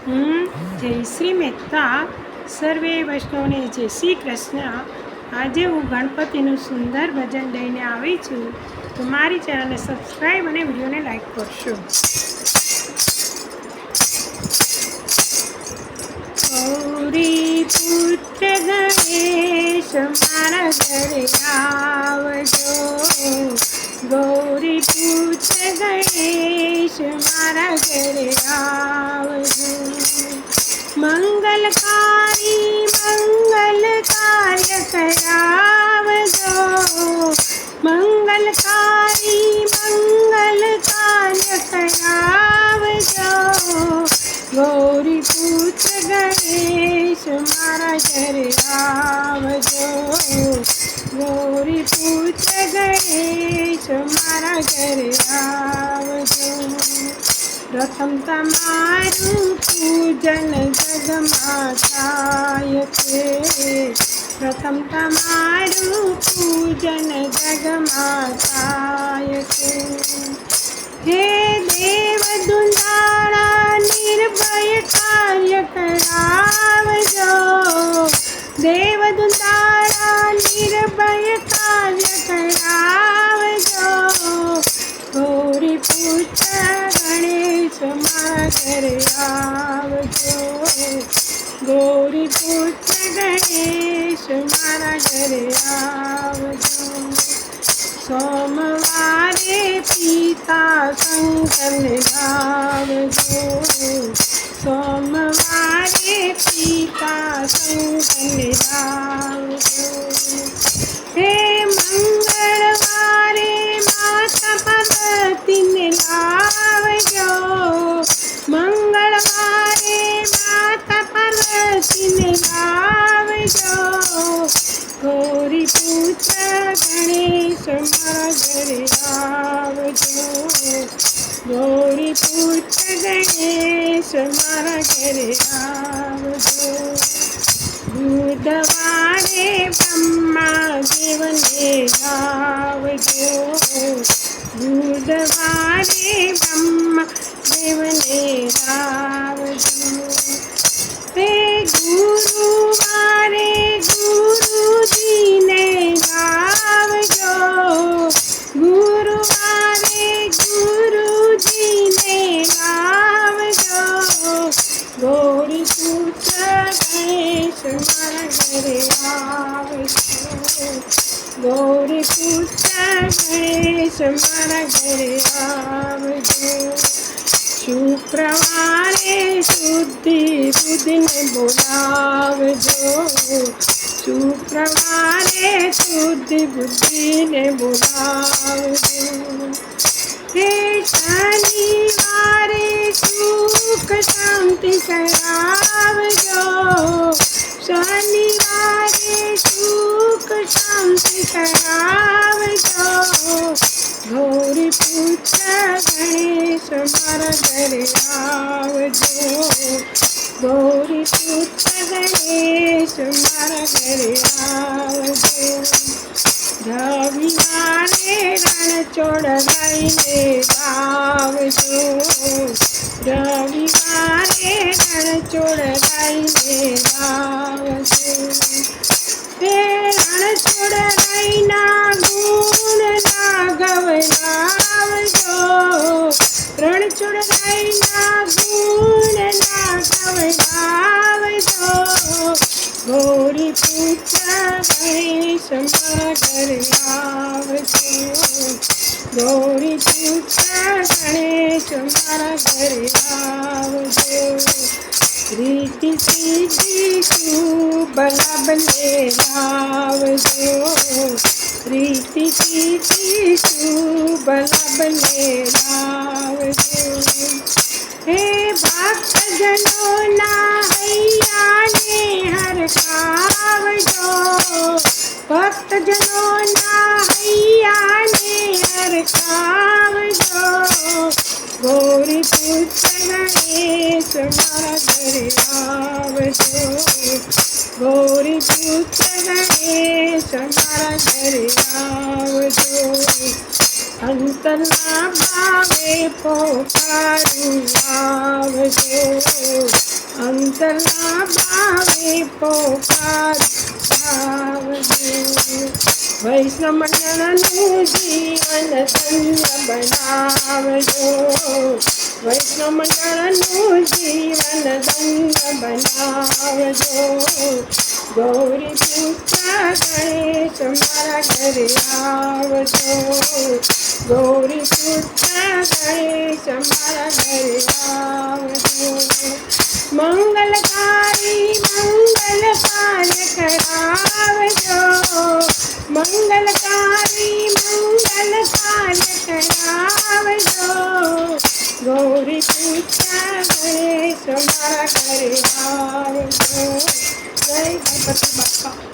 જય શ્રી મહેતા. સર્વે વૈષ્ણવને જય શ્રી કૃષ્ણ. આજે હું ગણપતિનું સુંદર ભજન લઈને આવી છું, તો મારી ચેનલને સબસ્ક્રાઈબ અને વિડીયોને લાઈક કરશો. ગૌરી પુત્ર ગણેશ મારા ઘરે આવજો. ગૌરી પુત્ર ગણેશ મારા ઘરે આવજો. મંગલકારી મંગલ કાર્ય કરાવજો. મંગલકારી મંગલ કાર્ય કરાવજો. ગૌરી પુત્ર ગણેશ મારા ઘરે આવજો. ગૌરી પુત્ર ગણેશ મારા ઘરે આવજો. પ્રથમ તમારું પૂજન જગમાં થાય છે. પ્રથમ તમારું પૂજન જગમાં થાય છે. હે દેવ દુંદાળા નિર્ભય કાર્ય કરાવજો. દેવ દુંદાળા નિર્ભય કાર્ય કરાવજો. ગૌરી પુત્ર ગણેશ મારા ઘરે આવજો. ગૌરી પુત્ર ગણેશ મારા ઘરે આવજો. સોમવારે પિતા શંકરને લાવજો. સોમવારે પિતા શંકરને લાવજો. હે મંગળવારે માતા પાર્વતીને લાવજો. મંગળવારે માતા પાર્વતીને લાવજો. ગૌરી પુત્ર ગણેશ મારા ઘરે આવજો. ગૌરી પુત્ર ગણેશ મારા ઘરે આવજો. બુધવારે બ્રહ્મા દેવને લાવજો. બુધવારે બ્રહ્મા દેવને લાવજો. હે ગુરુવારે ગુરુજીને લાવજો. ગુરુવારે ગુરુજીને લાવજો. ગૌરી પુત્ર ગણેશ મારા ઘરે આવજો. ગૌરી પુત્ર ગણેશ મારા ઘરે આવજો. શુક્રવારે શુદ્ધિ બુદ્ધિને બોલાવજો. શુક્રવારે શુદ્ધિ બુદ્ધિને બોલાવજો. હે શનિવારે સુખ શાંતિ કરાવજો. શનિવારે સુખ શાંતિ કરાવજો. ગૌરી પુત્ર ગણેશ મારા ઘરે આવજો. ગૌરી પુત્ર ગણેશ મારા ઘરે આવજો. રવિવારે રણછોડ લઈને આવજો. રવિવારે રણછોડ લઈને આવજો. હે રણછોડ લઈના ગુણ ના ગવડાવજો. રણછોડ લઈના ગુણ ના ગવડાવજો. ગૌરી પુત્ર ગણેશ મારા ઘરે આવજો. ગૌરી પુત્ર ગણેશ મારા ઘરે આવજો. રીતિ સિદ્ધિ શુભ લાભને લાવજો. રીતિ સિદ્ધિ શુભ લાભને લાવજો. હે ભક્તજનોના હૈયાને હરખાવજો. ભક્તજનોના હૈયાને હરખાવજો. ગૌરી પુત્ર ગણેશ મારા ઘરે આવજો. ગૌરી પુત્ર ગણેશ મારા ઘરે આવજો. અંત અંતરના ભાવે પોકારું આવજો, અંતરના ભાવે પોકારું આવજો. વૈષ્ણવ મંડળનું જીવન ધન્ય બનાવજો, વૈષ્ણવ મંડળનું જીવન ધન્ય બનાવજો. ગૌરી પુત્ર ગણેશ મારા ઘરે આવજો, ગૌરી પુત્ર ગણેશ મારા ઘરે આવજો. મંગલકારી મંગલ કાર્ય કરાવજો, મંગલકારી મંગલ કાર્ય કરાવજો. ગૌરી પુત્ર ગણેશ મારા ઘરે આવજો. જય ગણપતિ બાપ્પા.